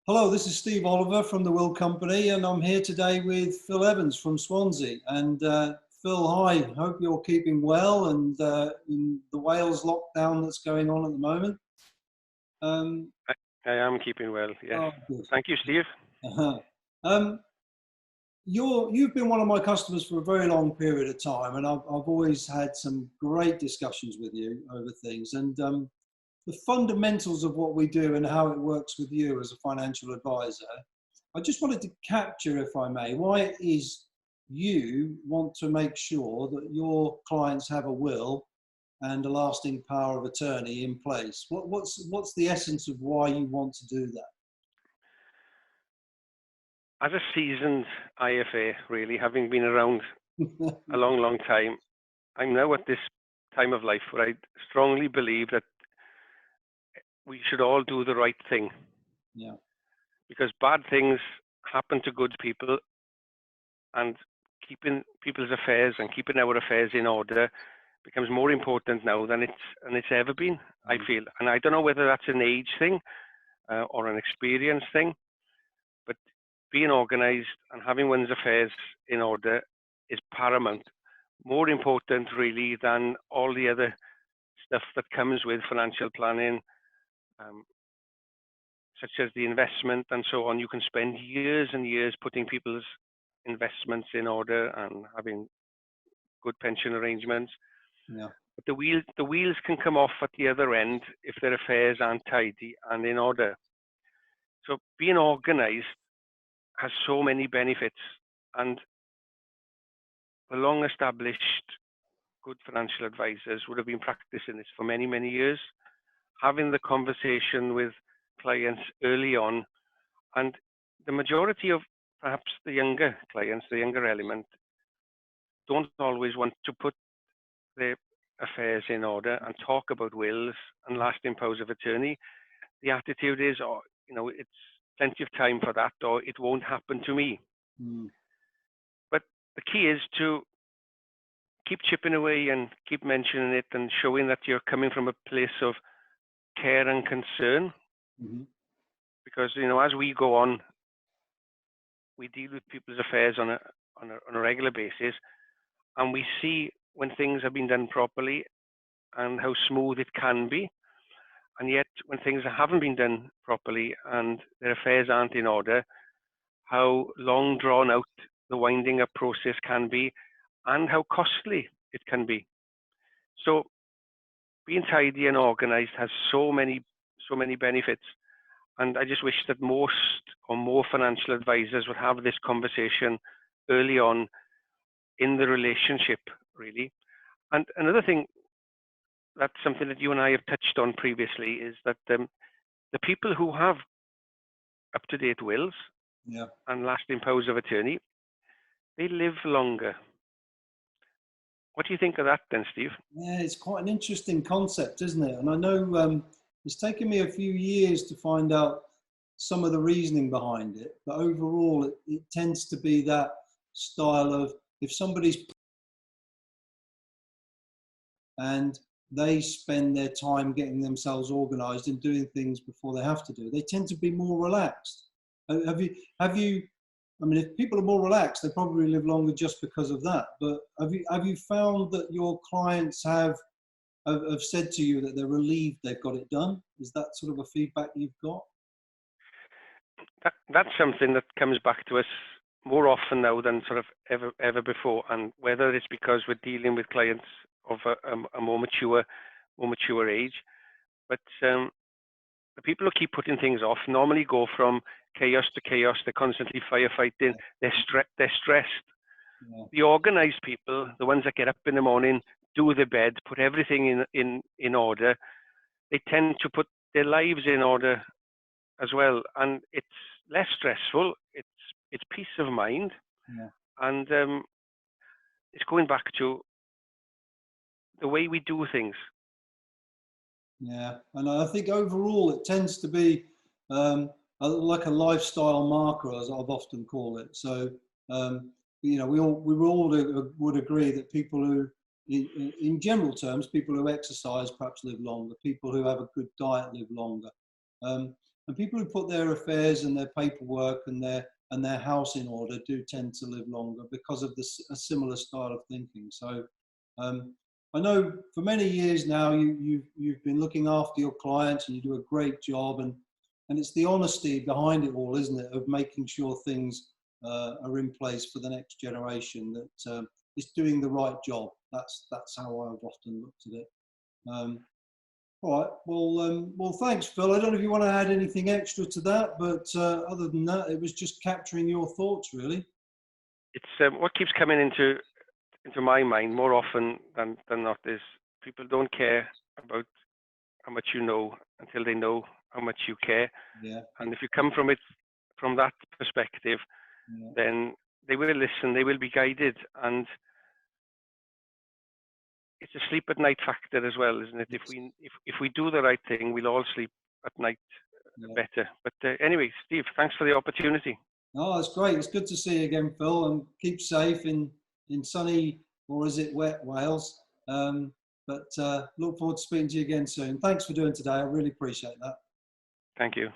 Hello, this is Steve Oliver from the Will Company, and I'm here today with Phil Evans from Swansea. And Phil, hi, hope you're keeping well and in the Wales lockdown that's going on at the moment. I am keeping well, yes. Oh, good. Thank you, Steve. Um, you've been one of my customers for a very long period of time, and I've always had some great discussions with you over things. And the fundamentals of what we do and how it works with you as a financial advisor, I just wanted to capture, if I may, why it is you want to make sure that your clients have a will and a lasting power of attorney in place. What's the essence of why you want to do that? As a seasoned IFA, really, having been around a long, long time, I'm now at this time of life where I strongly believe that we should all do the right thing. Yeah. Because bad things happen to good people, and keeping people's affairs and keeping our affairs in order becomes more important now than it's ever been, I feel. And I don't know whether that's an age thing or an experience thing, but being organized and having one's affairs in order is paramount, more important really than all the other stuff that comes with financial planning, such as the investment and so on. You can spend years and years putting people's investments in order and having good pension arrangements. Yeah. But the wheels can come off at the other end if their affairs aren't tidy and in order. So being organized has so many benefits, and the long established good financial advisors would have been practicing this for many, many years, having the conversation with clients early on. And the majority of perhaps the younger clients, the younger element, don't always want to put their affairs in order and talk about wills and lasting powers of attorney. The attitude is, oh, it's plenty of time for that, or it won't happen to me. But the key is to keep chipping away and keep mentioning it and showing that you're coming from a place of care and concern. Because as we go on, we deal with people's affairs on a regular basis, and we see when things have been done properly and how smooth it can be. And yet, when things haven't been done properly and their affairs aren't in order, how long drawn out the winding up process can be and how costly it can be. So being tidy and organized has so many benefits. And I just wish that most or more financial advisors would have this conversation early on in the relationship, really. And another thing, that's something that you and I have touched on previously, is that the people who have up-to-date wills and lasting powers of attorney, they live longer. What do you think of that then, Steve? Yeah, it's quite an interesting concept, isn't it? And I know it's taken me a few years to find out some of the reasoning behind it, but overall it tends to be that style of, if somebody's and they spend their time getting themselves organized and doing things before they have to do, they tend to be more relaxed. Have you I mean, if people are more relaxed, they probably live longer just because of that. But have you found that your clients have said to you that they're relieved they've got it done? Is that sort of a feedback you've got? That's something that comes back to us more often now than sort of ever before. And whether it's because we're dealing with clients of a more mature age, but the people who keep putting things off normally go from chaos to chaos. They're constantly firefighting. They're stressed. Yeah. The organized people, the ones that get up in the morning, do their bed, put everything in order, they tend to put their lives in order as well, and it's less stressful. It's peace of mind, and it's going back to the way we do things. Yeah, and I think overall it tends to be like a lifestyle marker, as I've often called it. So we all would agree that people who, in general terms, people who exercise perhaps live longer. People who have a good diet live longer. And people who put their affairs and their paperwork and their house in order do tend to live longer because of this a similar style of thinking. So I know for many years now you've been looking after your clients and you do a great job, and it's the honesty behind it all, isn't it, of making sure things are in place for the next generation that is doing the right job. That's how I've often looked at it. All right. Well, thanks, Phil. I don't know if you want to add anything extra to that, but other than that, it was just capturing your thoughts, really. It's what keeps coming into my mind more often than not is people don't care about how much you know until they know how much you care. Yeah. And if you come from that perspective, Yeah. then they will listen, they will be guided, and it's a sleep at night factor as well, isn't it? If we do the right thing, we'll all sleep at night better. But anyway, Steve, thanks for the opportunity. Oh, it's great. It's good to see you again, Phil, and keep safe in sunny, or is it wet, Wales? But look forward to speaking to you again soon. Thanks for doing today. I really appreciate that. Thank you.